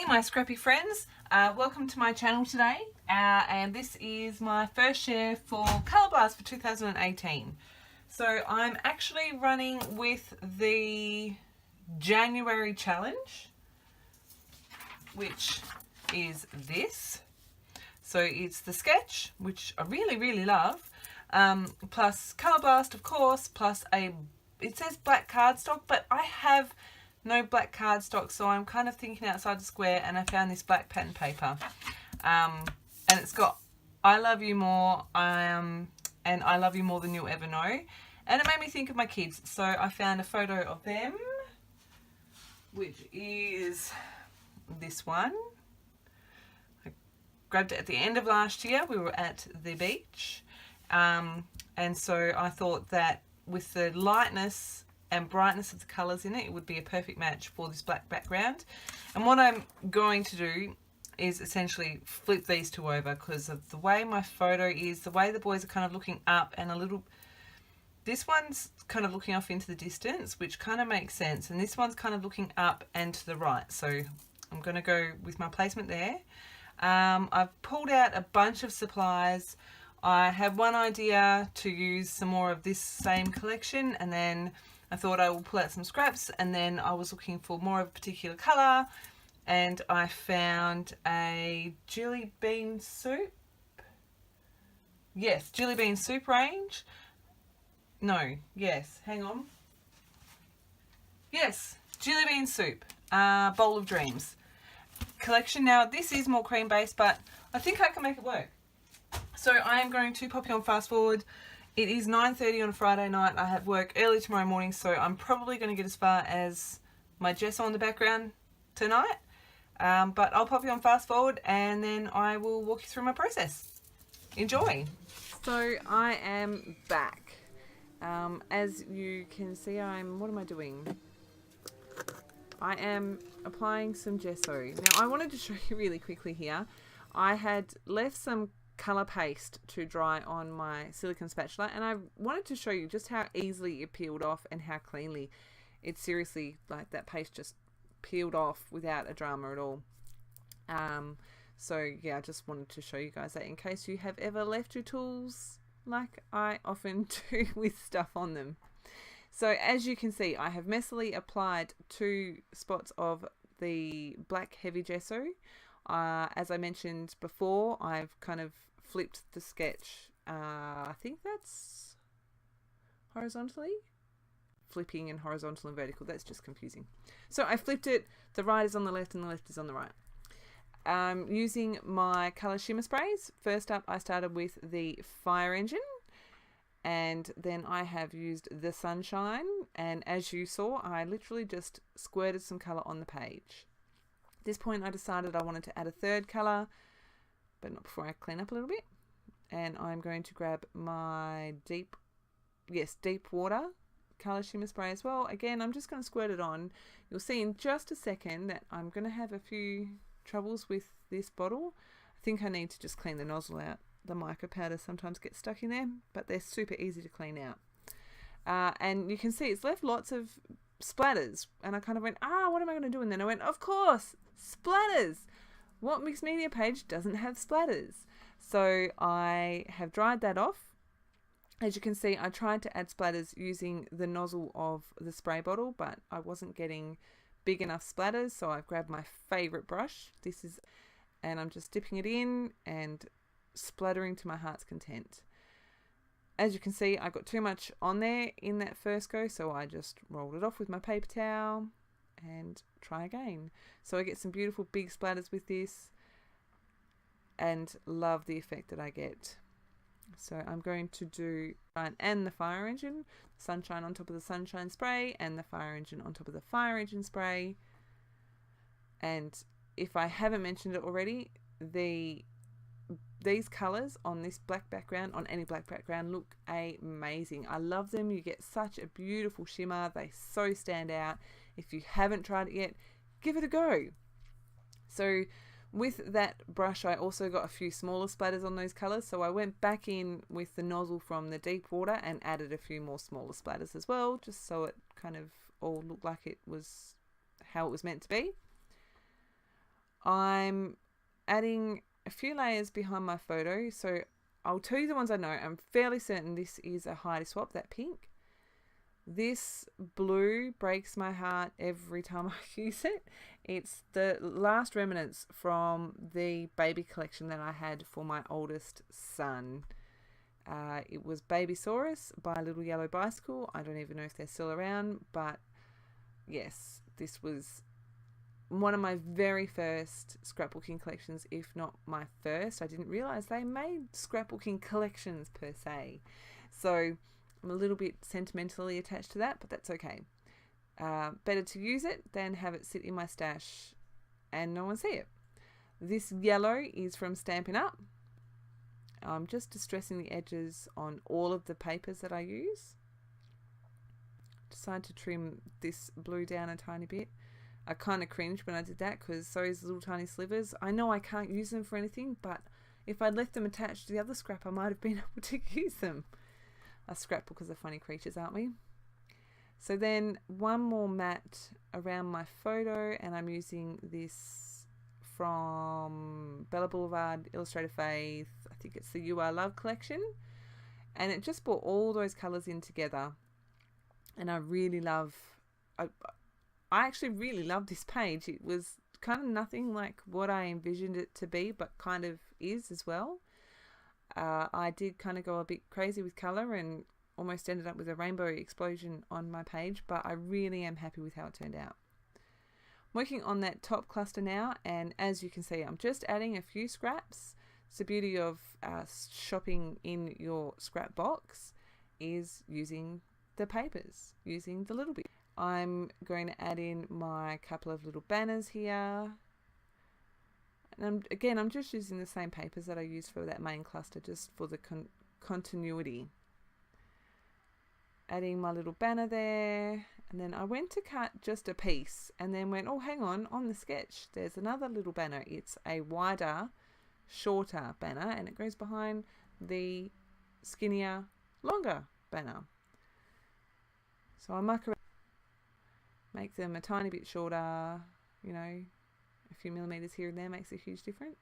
my scrappy friends, welcome to my channel today, and this is my first share for Colour Blast for 2018. So I'm actually running with the January challenge, which is this. So it's the sketch, which I really love, plus Colour Blast, of course, plus it says black cardstock, but I have no black cardstock, so I'm kind of thinking outside the square, and I found this black pattern paper, and it's got I love you more, and I love you more than you'll ever know, and it made me think of my kids, so I found a photo of them, which is this one. I grabbed it at the end of last year. We were at the beach, and so I thought that with the lightness and brightness of the colours in it, it would be a perfect match for this black background. And what I'm going to do is essentially flip these two over, because of the way my photo is, the way the boys are kind of looking up, and this one's kind of looking off into the distance, which kind of makes sense, and this one's kind of looking up and to the right, so I'm going to go with my placement there. I've pulled out a bunch of supplies. I had one idea to use some more of this same collection, and then I thought I will pull out some scraps, and then I was looking for more of a particular colour, and I found a jelly bean soup. Yes, jelly bean soup range. No, yes, hang on. Yes, jelly bean soup, bowl of dreams collection. Now this is more cream based, but I think I can make it work. So I am going to pop you on fast forward. It is 9:30 on a Friday night. I have work early tomorrow morning, so I'm probably going to get as far as my gesso in the background tonight. But I'll pop you on fast forward, and then I will walk you through my process. Enjoy. So I am back. As you can see, what am I doing? I am applying some gesso. Now I wanted to show you really quickly here. I had left some colour paste to dry on my silicone spatula, and I wanted to show you just how easily it peeled off and how cleanly it, seriously, like that paste just peeled off without a drama at all. So yeah, I just wanted to show you guys that in case you have ever left your tools like I often do with stuff on them. So as you can see, I have messily applied 2 spots of the black heavy gesso. As I mentioned before, I've kind of flipped the sketch. I think that's horizontally. Flipping and horizontal and vertical, that's just confusing. So I flipped it. The right is on the left and the left is on the right. Using my colour shimmer sprays. First up, I started with the fire engine, and then I have used the sunshine, and as you saw, I literally just squirted some colour on the page. At this point I decided I wanted to add a third colour, but not before I clean up a little bit. And I'm going to grab my deep water colour shimmer spray as well. Again, I'm just going to squirt it on. You'll see in just a second that I'm going to have a few troubles with this bottle. I think I need to just clean the nozzle out. The mica powder sometimes gets stuck in there, but they're super easy to clean out. And you can see it's left lots of splatters, and I kind of went, what am I going to do? And then I went, of course, splatters. What mixed media page doesn't have splatters? So I have dried that off. As you can see, I tried to add splatters using the nozzle of the spray bottle, but I wasn't getting big enough splatters, so I've grabbed my favorite brush. And I'm just dipping it in and splattering to my heart's content. As you can see, I got too much on there in that first go, so I just rolled it off with my paper towel and try again. So I get some beautiful big splatters with this, and love the effect that I get. So I'm going to do and the fire engine, sunshine on top of the sunshine spray, and the fire engine on top of the fire engine spray. And if I haven't mentioned it already, these colours on this black background, on any black background, look amazing. I love them. You get such a beautiful shimmer. They so stand out. If you haven't tried it yet, give it a go. So with that brush, I also got a few smaller splatters on those colours, so I went back in with the nozzle from the deep water and added a few more smaller splatters as well, just so it kind of all looked like it was how it was meant to be. I'm adding a few layers behind my photo. So I'll tell you the ones I know. I'm fairly certain this is a Heidi swap, that pink. This blue breaks my heart every time I use it. It's the last remnants from the baby collection that I had for my oldest son. It was Babysaurus by Little Yellow Bicycle. I don't even know if they're still around, but yes, this was one of my very first scrapbooking collections, if not my first. I didn't realise they made scrapbooking collections per se. So I'm a little bit sentimentally attached to that, but that's okay. Better to use it than have it sit in my stash and no one see it. This yellow is from Stampin' Up. I'm just distressing the edges on all of the papers that I use. Decided to trim this blue down a tiny bit. I kind of cringed when I did that because those little tiny slivers, I know I can't use them for anything, but if I'd left them attached to the other scrap, I might have been able to use them. Us scrapbookers are funny creatures, aren't we? So then one more mat around my photo, and I'm using this from Bella Boulevard, Illustrator Faith. I think it's the You Are Love collection. And it just brought all those colours in together. And I really love... I actually really love this page. It was kind of nothing like what I envisioned it to be, but kind of is as well. I did kind of go a bit crazy with colour and almost ended up with a rainbow explosion on my page, but I really am happy with how it turned out. I'm working on that top cluster now, and as you can see, I'm just adding a few scraps. It's the beauty of shopping in your scrap box is using the papers, using the little bit. I'm going to add in my couple of little banners here. And I'm just using the same papers that I used for that main cluster, just for the continuity. Adding my little banner there, and then I went to cut just a piece and then went, oh, hang on the sketch, there's another little banner. It's a wider, shorter banner, and it goes behind the skinnier, longer banner. So I muck around, make them a tiny bit shorter, you know, a few millimeters here and there makes a huge difference.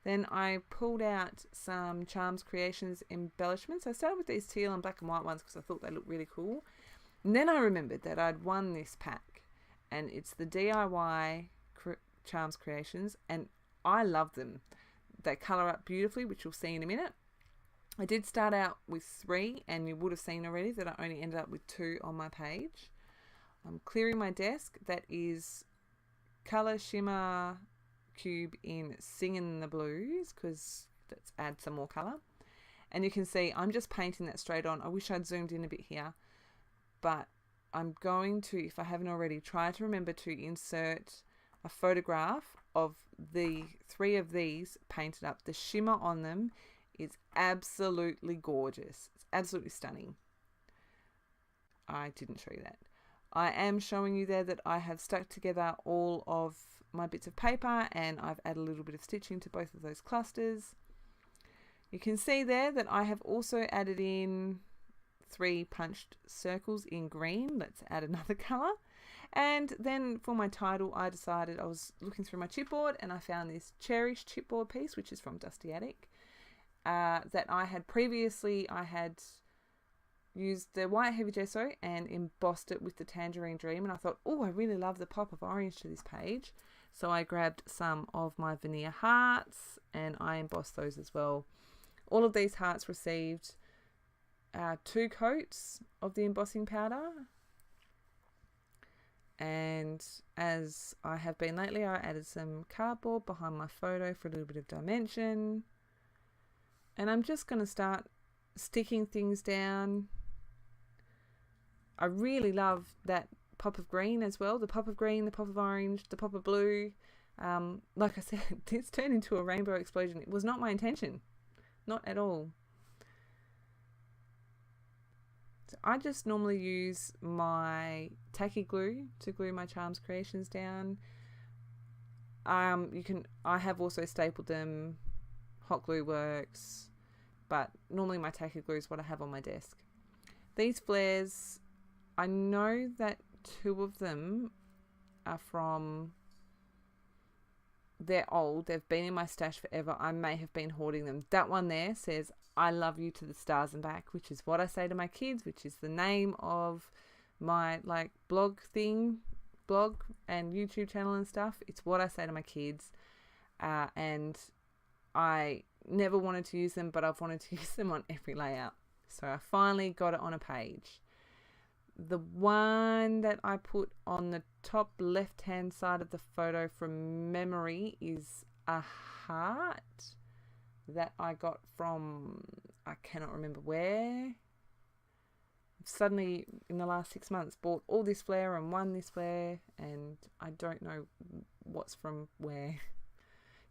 Then I pulled out some Charms Creations embellishments. I started with these teal and black and white ones because I thought they looked really cool. And then I remembered that I'd won this pack, and it's the DIY Charms Creations, and I love them. They colour up beautifully, which you'll see in a minute. I did start out with 3, and you would have seen already that I only ended up with 2 on my page. I'm clearing my desk. That is Colour Shimmer Cube in Singin' the Blues, because let's add some more colour. And you can see I'm just painting that straight on. I wish I'd zoomed in a bit here, but I'm going to, if I haven't already, try to remember to insert a photograph of the 3 of these painted up. The shimmer on them is absolutely gorgeous. It's absolutely stunning. I didn't show you that. I am showing you there that I have stuck together all of my bits of paper, and I've added a little bit of stitching to both of those clusters. You can see there that I have also added in 3 punched circles in green. Let's add another colour. And then for my title, I decided, I was looking through my chipboard and I found this Cherish chipboard piece, which is from Dusty Attic, that I had previously, I had used the white heavy gesso and embossed it with the Tangerine Dream, and I thought, oh, I really love the pop of orange to this page, so I grabbed some of my veneer hearts and I embossed those as well. All of these hearts received 2 coats of the embossing powder, and as I have been lately, I added some cardboard behind my photo for a little bit of dimension, and I'm just going to start sticking things down. I really love that pop of green as well. The pop of green, the pop of orange, the pop of blue. Like I said, this turned into a rainbow explosion. It was not my intention. Not at all. So I just normally use my tacky glue to glue my Charms Creations down. I have also stapled them. Hot glue works. But normally my tacky glue is what I have on my desk. These flares, I know that 2 of them are from they're old. They've been in my stash forever. I may have been hoarding them. That one there says, I love you to the stars and back, which is what I say to my kids, which is the name of my like blog and YouTube channel and stuff. It's what I say to my kids. And I never wanted to use them, but I've wanted to use them on every layout. So I finally got it on a page. The one that I put on the top left hand side of the photo from memory is a heart that I got from, I cannot remember where. Suddenly in the last 6 months bought all this flare and won this flare, and I don't know what's from where.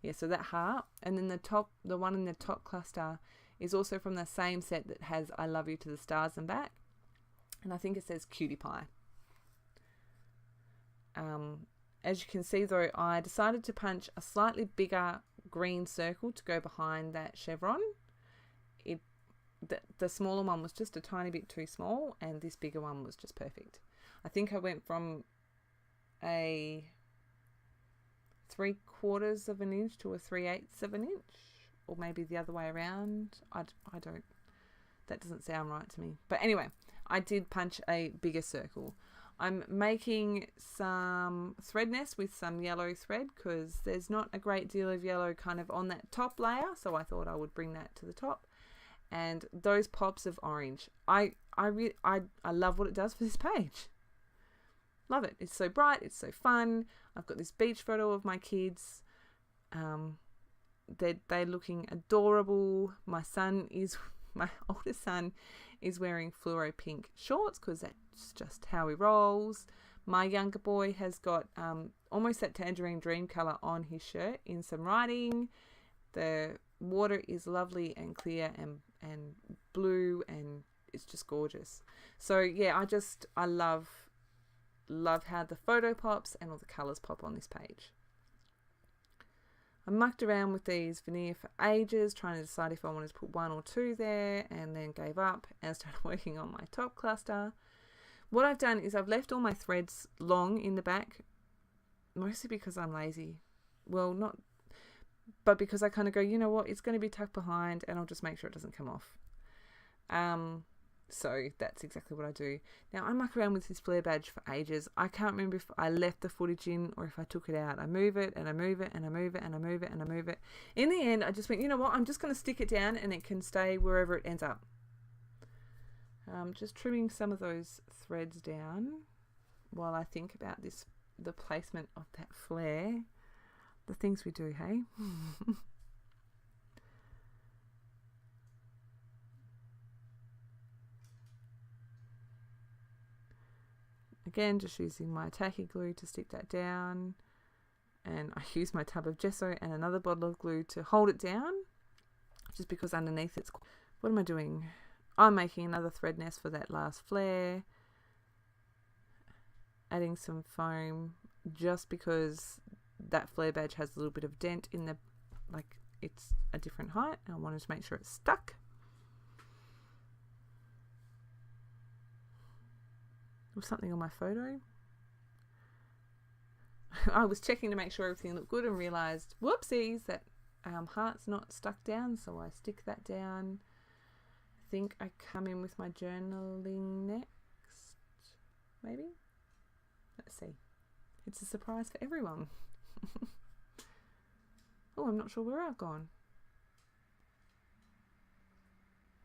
Yeah, so that heart, and then the one in the top cluster is also from the same set that has I love you to the stars and back. And I think it says cutie pie. As you can see though, I decided to punch a slightly bigger green circle to go behind that chevron. The smaller one was just a tiny bit too small, and this bigger one was just perfect. I think I went from a 3/4 of an inch to a 3/8 of an inch, or maybe the other way around. I don't, that doesn't sound right to me. But anyway, I did punch a bigger circle. I'm making some thread nest with some yellow thread because there's not a great deal of yellow kind of on that top layer, so I thought I would bring that to the top. And those pops of orange, I love what it does for this page. Love it. It's so bright. It's so fun. I've got this beach photo of my kids. They're looking adorable. My oldest son is wearing fluoro pink shorts because that's just how he rolls. My younger boy has got almost that tangerine dream color on his shirt in some writing. The water is lovely and clear and blue, and it's just gorgeous. So yeah, I love how the photo pops and all the colors pop on this page. I mucked around with these veneer for ages, trying to decide if I wanted to put 1 or 2 there, and then gave up and started working on my top cluster. What I've done is I've left all my threads long in the back, mostly because I'm lazy. Well, not, but because I kind of go, you know what, it's going to be tucked behind and I'll just make sure it doesn't come off. So that's exactly what I do. Now I muck around with this flare badge for ages. I can't remember if I left the footage in or if I took it out. I move it and I move it and I move it and I move it and I move it. In the end, I just went, you know what, I'm just going to stick it down and it can stay wherever it ends up. Just trimming some of those threads down while I think about the placement of that flare. The things we do, hey? Again, just using my tacky glue to stick that down. And I use my tub of gesso and another bottle of glue to hold it down, just because underneath it's... What am I doing? I'm making another thread nest for that last flare. Adding some foam just because that flare badge has a little bit of dent in the... like it's a different height. I wanted to make sure it's stuck. There was something on my photo. I was checking to make sure everything looked good and realised, whoopsies, that heart's not stuck down, so I stick that down. I think I come in with my journaling next, maybe? Let's see. It's a surprise for everyone. Oh, I'm not sure where I've gone.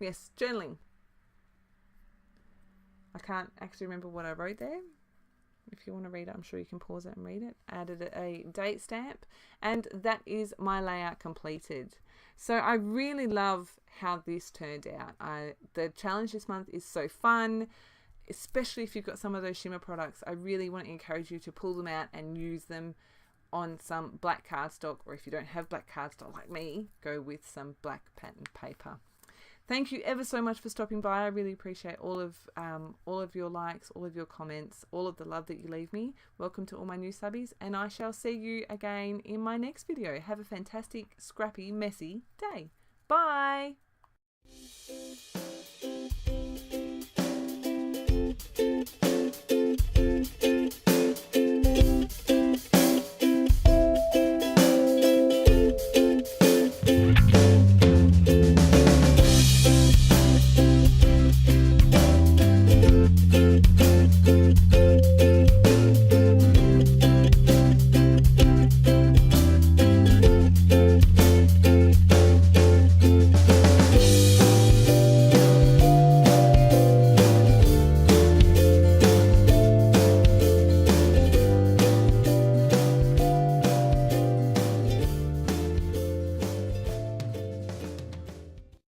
Yes, journaling. I can't actually remember what I wrote there. If you want to read it, I'm sure you can pause it and read it. Added a date stamp, and that is my layout completed. So I really love how this turned out. The challenge this month is so fun, especially if you've got some of those shimmer products. I really want to encourage you to pull them out and use them on some black cardstock, or if you don't have black cardstock like me, go with some black pattern paper. Thank you ever so much for stopping by. I really appreciate all of your likes, all of your comments, all of the love that you leave me. Welcome to all my new subbies, and I shall see you again in my next video. Have a fantastic, scrappy, messy day. Bye!